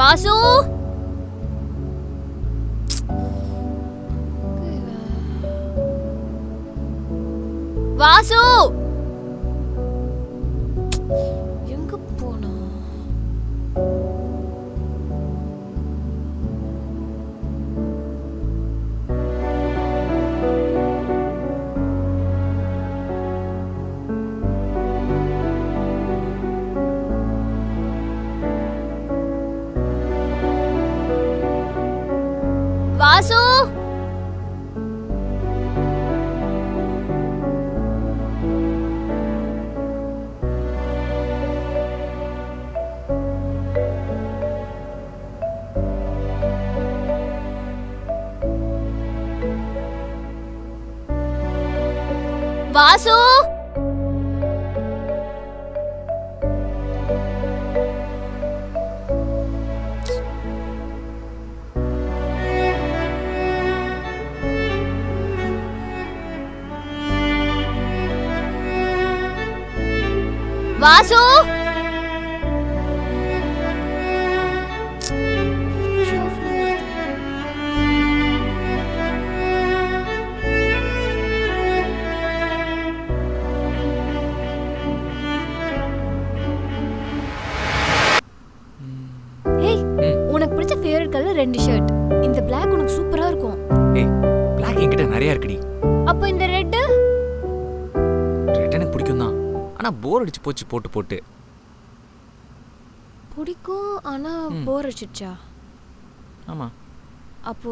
வாசு வாசு எங்க போனா? வாசு வாசு வாசு உனக்கு பிடிச்ச ஃபேவரட் கலர் 2 ஷர்ட். இந்த Black உனக்கு சூப்பரா இருக்கும். ஏய், Black என்கிட்ட நிறைய இருக்குடி. அப்ப இந்த ரெட் எனக்கு பிடிக்கும் தான். ஆனா போர் அடிச்சு போச்சு போட்டு போட்டு. பிடிக்கும் ஆனா போர் அடிச்சிடுச்சா? ஆமா. அப்போ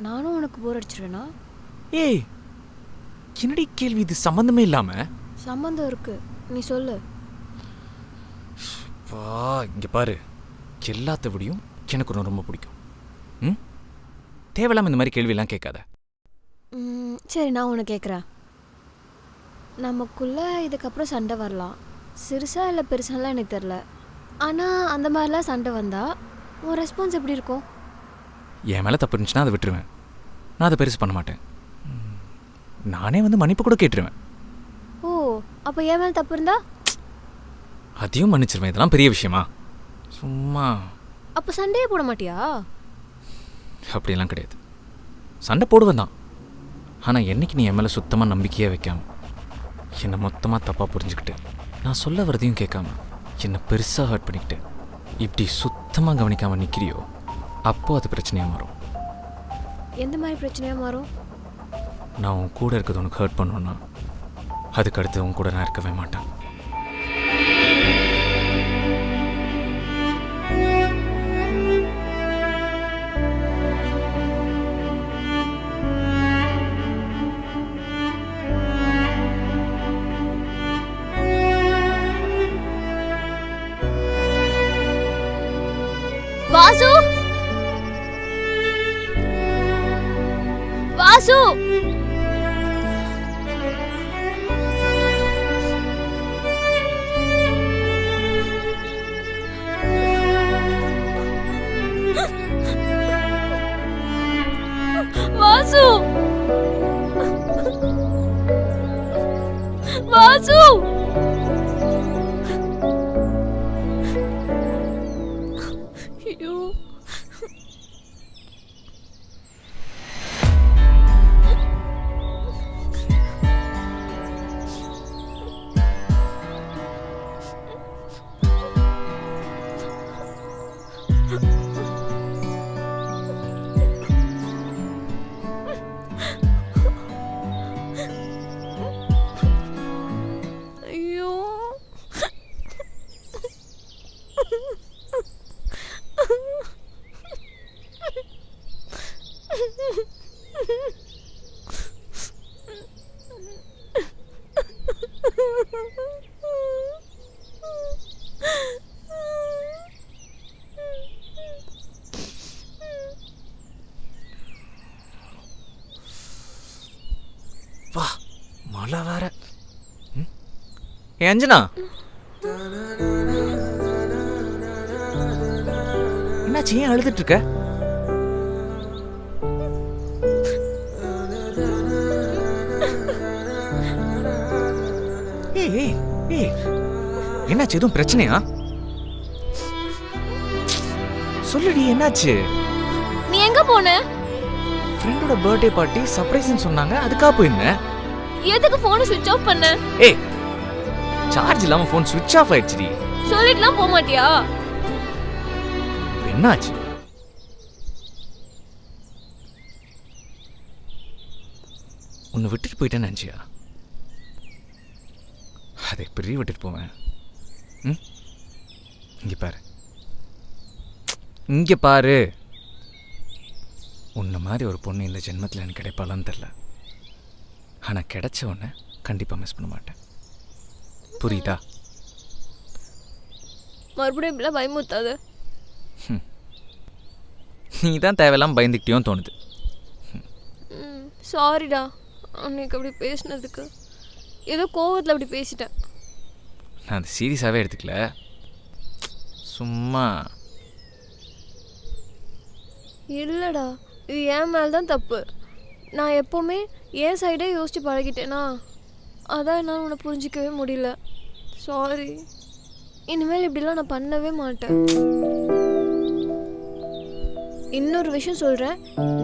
நானும் உனக்கு போர் அடிச்சிருவேனா? ஏய், என்னடி கேள்வி இது? சம்பந்தமே இல்லாம. சம்பந்தம் இருக்கு, நீ சொல்லு. வா இங்க பாரு, எல்லாத்த விடையும் எனக்கு ஒன்று ரொம்ப பிடிக்கும். ம், தேவையில்லாம இந்த மாதிரி கேள்வியெல்லாம் கேட்காத. சரி, நான் உன்னை கேட்குறேன். நமக்குள்ளே இதுக்கப்புறம் சண்டை வரலாம். சிறுசா இல்லை பெருசாலாம் எனக்கு தெரில. ஆனால் அந்த மாதிரிலாம் சண்டை வந்தால் உன் ரெஸ்பான்ஸ் எப்படி இருக்கும்? என் மேலே தப்பு இருந்துச்சுன்னா அதை விட்டுருவேன். நான் அதை பெருசு பண்ண மாட்டேன். நானே மன்னிப்பு கூட கேட்டுருவேன். ஓ, அப்போ என் மேலே தப்பு இருந்தா அதையும் மன்னிச்சிருவேன். இதெல்லாம் பெரிய விஷயமா? சும்மா. அப்போ சண்டையே போட மாட்டியா? அப்படியெல்லாம் கிடையாது. சண்டை போடுவேன் தான். ஆனால் என்னைக்கு நீ என் மேலே சுத்தமாக நம்பிக்கையே வைக்காம, என்னை மொத்தமாக தப்பாக புரிஞ்சுக்கிட்டு, நான் சொல்ல வரதையும் கேட்காம, என்னை பெருசாக ஹர்ட் பண்ணிக்கிட்டு, இப்படி சுத்தமாக கவனிக்காமல் நிற்கிறியோ, அப்போது அது பிரச்சனையாக மாறும். எந்த மாதிரி பிரச்சனையாக மாறும்? நான் உன் கூட இருக்கிறது உனக்கு ஹர்ட் பண்ணணுன்னா அதுக்கு அடுத்து உன் கூட நான் இருக்கவே மாட்டேன். வாசு வாசு வாசு வாசு ஐயோ, ஐயோ. வா, மழை வேற. ஏ அஞ்சனா, என்னாச்சு? ஏன் அழுதுட்டு இருக்க? ஏய் ஏய் ஏய், என்னாச்சு? எதுவும் பிரச்சனையா? சொல்லுடி என்னாச்சு? நீ எங்க போன? ஃப்ரெண்டோட பர்த்டே பார்ட்டி சர்ப்ரைஸ்னு சொன்னாங்க, அதுக்காக போயிருந்தேன். எதுக்கு போனை சுவிட்ச் ஆஃப் பண்ண? ஏய், சார்ஜ் இல்லாம ஃபோன் சுவிட்ச் ஆஃப் ஆயிடுச்சுடி. சொல்லிட்டுலாம் போக மாட்டியா? என்னாச்சு? உன்னை விட்டுட்டு போயிட்டேன்னு நினச்சியா? அதை எப்படி விட்டுட்டு போவேன்? ம், இங்கே பாரு, இங்கே பாரு. உன்னை மாதிரி ஒரு பொண்ணு இந்த ஜென்மத்தில் எனக்கு கிடைப்பாளான்னு தெரில. ஆனால் கிடைச்ச உடனே கண்டிப்பாக மிஸ் பண்ண மாட்டேன். புரியுதா? மறுபடியும் இப்படிலாம் பயமுத்தாது. நீ தான் தேவையில்லாம பயந்துக்கிட்டேயும் தோணுது. சாரிடா, அன்னைக்கு அப்படி பேசினதுக்கு. ஏதோ கோவத்தில் அப்படி பேசிட்டேன். நான் அது சீரியஸாகவே எடுத்துக்கல, சும்மா. இல்லைடா, இது என் மேலே தான் தப்பு. நான் எப்போவுமே என் சைடே யோசித்து பழகிட்டேனா, அதான் என்னால் உன்னை புரிஞ்சிக்கவே முடியல. சாரி. இனிமேல் இப்படிலாம் நான் பண்ணவே மாட்டேன். இன்னொரு விஷயம் சொல்கிறேன்,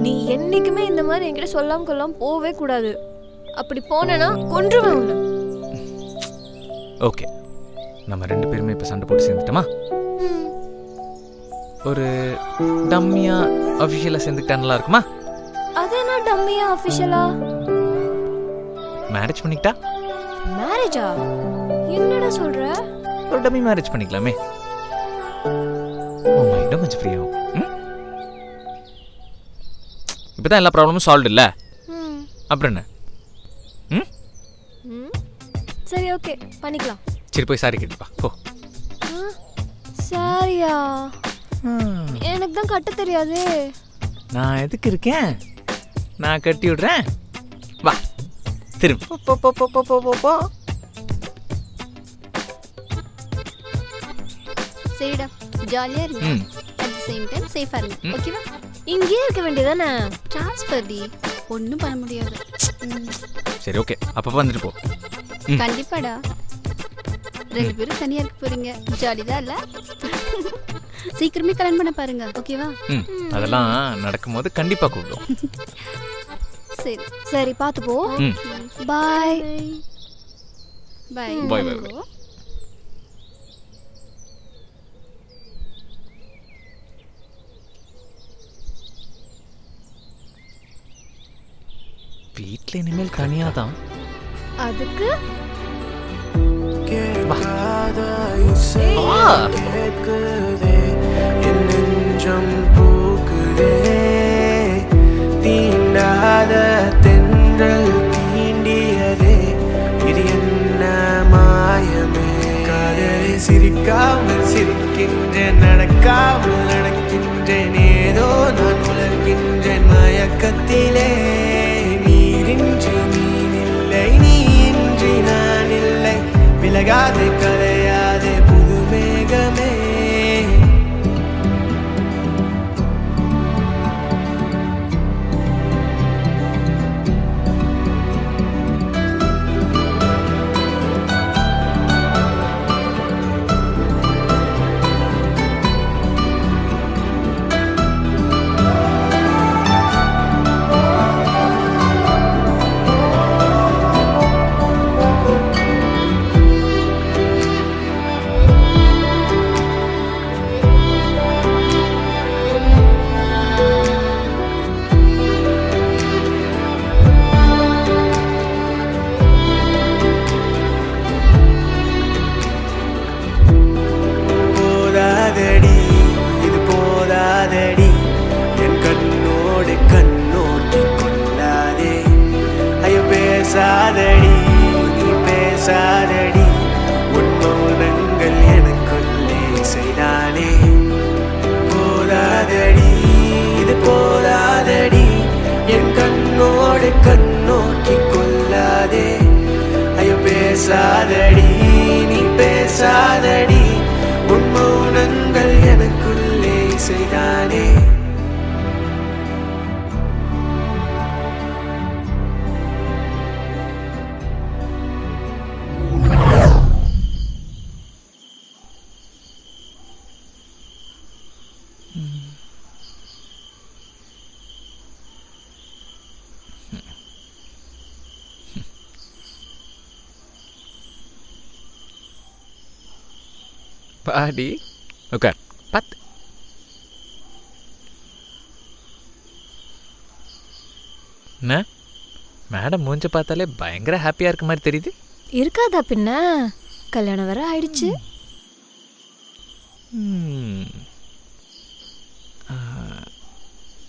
நீ என்றைக்குமே இந்த மாதிரி என்கிட்ட சொல்லாமல் கொள்ளாமல் போகவே கூடாது. அப்படி போனேன்னா கொன்றுவேன் உன்னை. ஓகே, நம்ம 2 பேருமே இப்போ சண்டை போட்டு சேர்ந்துட்டோமா? ஒரு டம்மியா அஃபிஷியலாக சேர்ந்துக்கிட்டா நல்லா இருக்குமா? அது என்ன டம்மியா அஃபிஷியலா? மேரேஜ் பண்ணிக்கிட்டா? மேரேஜா? என்னடா சொல்ற? ஒரு டம்மி மேரேஜ் பண்ணிக்கலாமே. உன் மைண்டும் கொஞ்சம் ஃப்ரீ ஆகும். இப்போ தான் எல்லா ப்ராப்ளமும் சால்வ் இல்லை, அப்புறம் என்ன? சரி, ஓகே, பண்ணிக்கலாம். சரி, போய் சாரி கேட்டுப்பா போ. சாரியா? எனக்கு தான் கட்ட தெரியாதே. நான் எதுக்கு இருக்கேன்? நான் கட்டி விடுறேன், வா. திரும்ப போ போ போ போ போ போ. சரிடா, ஜாலியாக இருங்க. அட் தி சேம் டைம் சேஃபாக இருங்க, ஓகேவா? இங்கேயே இருக்க வேண்டியதானே? ட்ரான்ஸ்ஃபர் டி, ஒன்றும் பண்ண முடியாது. சரி, ஓகே, அப்பப்போ வந்துட்டு போ. கண்டிப்பாடா. 2 பேரும் தனியாக இருக்க போறீங்க, ஜாலி தான் இல்லை? சீக்கிரமே கல்யாணம் பண்ண பாருங்க, ஓகேவா? அதெல்லாம் நடக்கும்போது கண்டிப்பாக கூப்பிடுவோம். சரி சரி, பார்த்து போ. பாய் பாய். பாய் பாய். வீட்டில் இனிமேல் தனியாக தான். அதுக்கு தீண்டாத தென்றல் தீண்டியதே, இது என்ன மாயமே? காதலை சிரிக்காமல் சிரிக்கின்றேன், நடக்காமல் நடக்கின்றேன், ஏதோ நான் உலர்கின்றேன் மயக்கத்திலே. நீரின்றி நீனில்லை, நீயின்றி நான் இல்லை, விலகாது கலையாது புது மேகமே. பேசாதடி, நீ பேசாதடி, உன் மௌனங்கள் எனக்குள்ளே செய்தானே. போதாதடி, இது போதாதடி, என் கண்ணோடு கண்ணோக்கி கொள்ளாதே. ஐயோ பேசாதடி, நீ பேசாதடி, உன் மௌனங்கள் எனக்குள்ளே செய்தானே. பாடி ஓகே பத் என்ன மேடம் மூஞ்ச பார்த்தாலே பயங்கர ஹாப்பியாக இருக்க மாதிரி தெரியுது. இருக்காதா பின்ன, கல்யாணம் வேற ஆயிடுச்சு.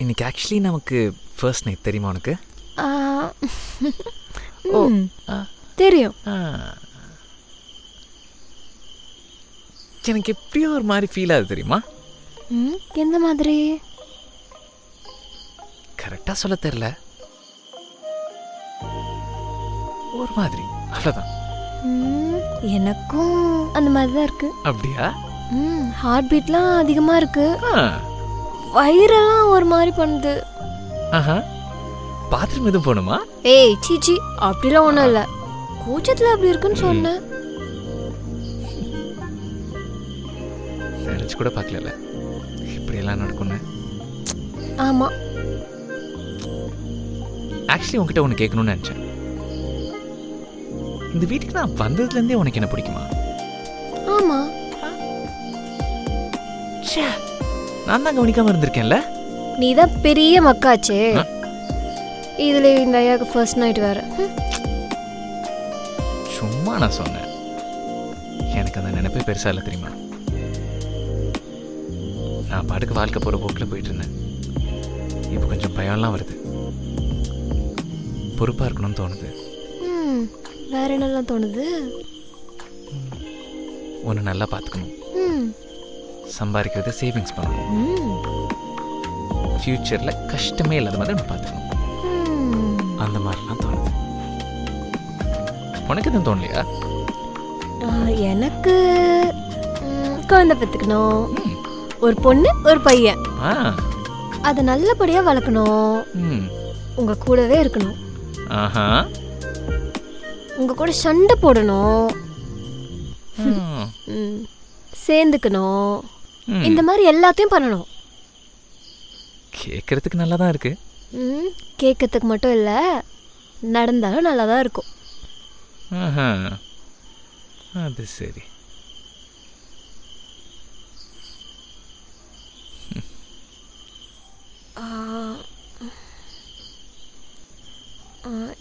இன்னைக்கு ஆக்சுவலி நமக்கு ஃபர்ஸ்ட் நைட் தெரியுமா உனக்கு? ஆ, தெரியும். எனக்கு எப்படியோ ஒரு மாதிரி ஃபீல் ஆகுது தெரியுமா? எந்த மாதிரி? கரெக்டாக சொல்ல தெரில, ஒரு மாதிரி, அவ்வளோதான். எனக்கும் அந்த மாதிரி தான் இருக்கு. அப்படியா? ஹார்ட் பீட்லாம் அதிகமாக இருக்கு, வயிறெல்லாம் ஒரு மாதிரி பண்ணுது. ஆஹா, பாத்ரூம் எதுவும் போகணுமா? ஏய் சீச்சி, அப்படிலாம் ஒன்றும் இல்லை, கூச்சத்தில் அப்படி இருக்குன்னு சொன்னேன். நினச்சி கூட பார்க்கல இப்படியெல்லாம் நடக்கும்னு. ஆமாம், ஆக்சுவலி உங்ககிட்ட ஒன்று கேட்கணும்னு நினச்சேன். இந்த வீட்டுக்கு நான் வந்ததுலேருந்தே உனக்கு என்ன பிடிக்குமா? ஆமாம். நான் தான் கவனிக்காமல் இருந்திருக்கேன்ல. நீ தான் பெரிய மக்காச்சே. இதுல இந்த ஐயாவுக்கு ஃபர்ஸ்ட் நைட் வேற. சும்மா நான் சொன்னேன், எனக்கு அந்த நினைப்பே பெருசா இல்லை தெரியுமா? நான் பாட்டுக்கு வாழ்க்கை போகிற போக்கில் போயிட்டு இருந்தேன். இப்போ கொஞ்சம் பயம்லாம் வருது, பொறுப்பாக இருக்கணும்னு தோணுது. வேற என்னெல்லாம் தோணுது? ஒன்று நல்லா பார்த்துக்கணும், சம்பாதிக்கிறத சேவிங்ஸ் பண்ணணும், ஃப்யூச்சரில் கஷ்டமே இல்லாத மாதிரி ஒன்று பார்த்துக்கணும். அந்த மாதிரிலாம் தோணுது. உனக்கு எதுவும் தோணலையா? எனக்கு குழந்தை பெற்றுக்கணும், ஒரு பொண்ணு ஒரு பையன், அதை நல்லபடியாக வளர்க்கணும், உங்கள் கூடவே இருக்கணும், உங்கள் கூட சண்டை போடணும், சேர்ந்துக்கணும், இந்த மாதிரி எல்லாத்தையும் பண்ணணும். கேட்கறதுக்கு நல்லா தான் இருக்கு. கேட்கறதுக்கு மட்டும் இல்லை, நடந்தாலும் நல்லா தான் இருக்கும். அது சரி.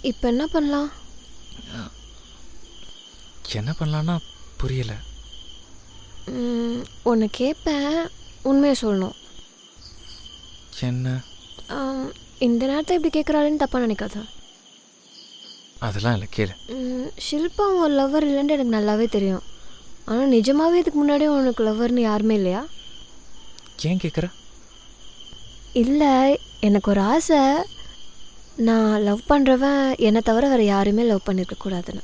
இப்போ என்ன பண்ணலாம்? என்ன பண்ணலான்னா புரியல. ஒன்று கேட்பேன், உண்மையை சொல்லணும். என்ன? இந்த நேரத்தை இப்படி கேட்குறாருன்னு தப்பாக நினைக்காத. அதெல்லாம் இல்லை, கேளு. ஷில்பா ஒரு லவ்வர் இல்லைன்னு எனக்கு நல்லாவே தெரியும். ஆனால் நிஜமாகவே இதுக்கு முன்னாடியே உனக்கு லவ்வர்னு யாருமே இல்லையா? ஏன் கேட்குற? இல்லை, எனக்கு ஒரு ஆசை, நான் லவ் பண்ணுறவன் என்னை தவிர வேறு யாருமே லவ் பண்ணியிருக்க கூடாதுன்னு.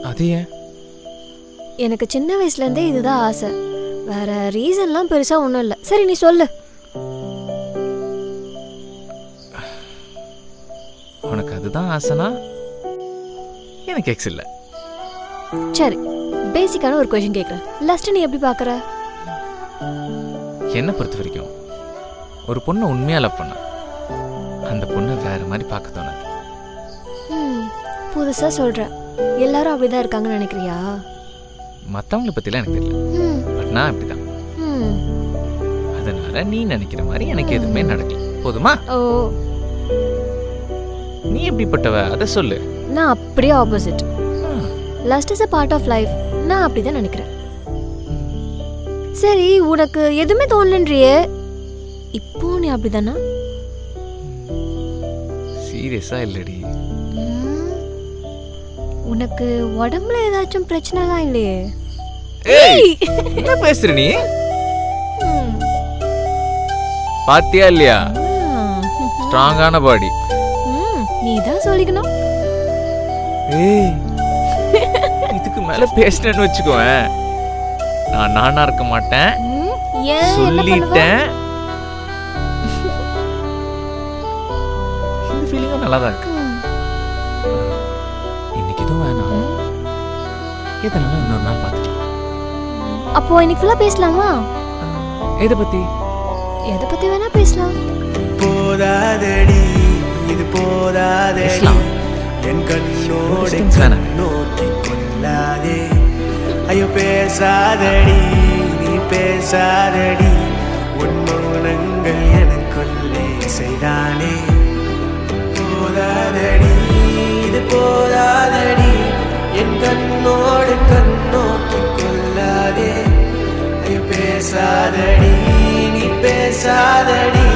அது ஏன்? எனக்கு சின்ன வயசுலேருந்தே இதுதான் ஆசை, வேற ரீசன்லாம் பெருசாக ஒன்றும் இல்லை. சரி நீ சொல்லு. உனக்கு அதுதான் ஆசைனா எனக்கு எக்ஸ் இல்லை. சரி, பேசிக்கான ஒரு கொஸ்டின் கேட்குறேன். லஸ்ட்டை நீ எப்படி பார்க்குற? என்னை பொறுத்த வரைக்கும் ஒரு பொண்ணை உண்மையாக லவ் பண்ண அந்த பொண்ணை வேற மாதிரி பார்க்க தோணாது. புதுசாக சொல்கிறேன், எல்லாரும் அப்படி தான் இருக்காங்கன்னு நினைக்கிறியா? மற்றவங்களை பற்றிலாம் எனக்கு தெரியல, பட் நான் அப்படி தான். அதனால நீ நினைக்கிற மாதிரி எனக்கு எதுவுமே நடக்கல, போதுமா? ஓ, நீ எப்படிப்பட்டவ அதை சொல்லு. நான் அப்படியே opposite. Lust is a part of life, நான் அப்படி தான் நினைக்கிறேன். சரி, உனக்கு எதுவுமே தோணலன்றியே, இப்போ நீ அப்படிதானா? சீரியஸா இல்லடி. உனக்கு உடம்புல ஏதாச்சும் பிரச்சனைலாம் இல்லையே? ஏய், என்ன பேசுற நீ? பாத்தியா இல்லையா? ஸ்ட்ராங்கான பாடி. நீ தான் சொல்லிக்கணும். ஏய், இதுக்கு மேல பேசினேன்னு வச்சுக்கோவேன், நான் நானா இருக்க மாட்டேன். சொல்லிட்டேன். இந்த ஃபீலிங்கும் நல்லா தான் இருக்கு. இன்னைக்கு எதுவும் வேணாம், எதனால இன்னொரு நாள் பார்த்துக்கலாம். அப்போ இன்னைக்கு ஃபுல்லா பேசலாமா? எதை பத்தி? எதை பத்தி வேணா பேசலாம். போதாதடி இது போதாதடி, என் கண்ணோடு நோக்கி கொள்ளாதே, ஐயோ பேசாதடி நீ பேசாதடி உன் மௌனங்கள் எனக்குள்ளே செய்தானே போதாதடி இது போதாதடி என் கண்ணோடு கண்ணோக்கி கொள்ளாதே ஐயோ பேசாதடி நீ பேசாதடி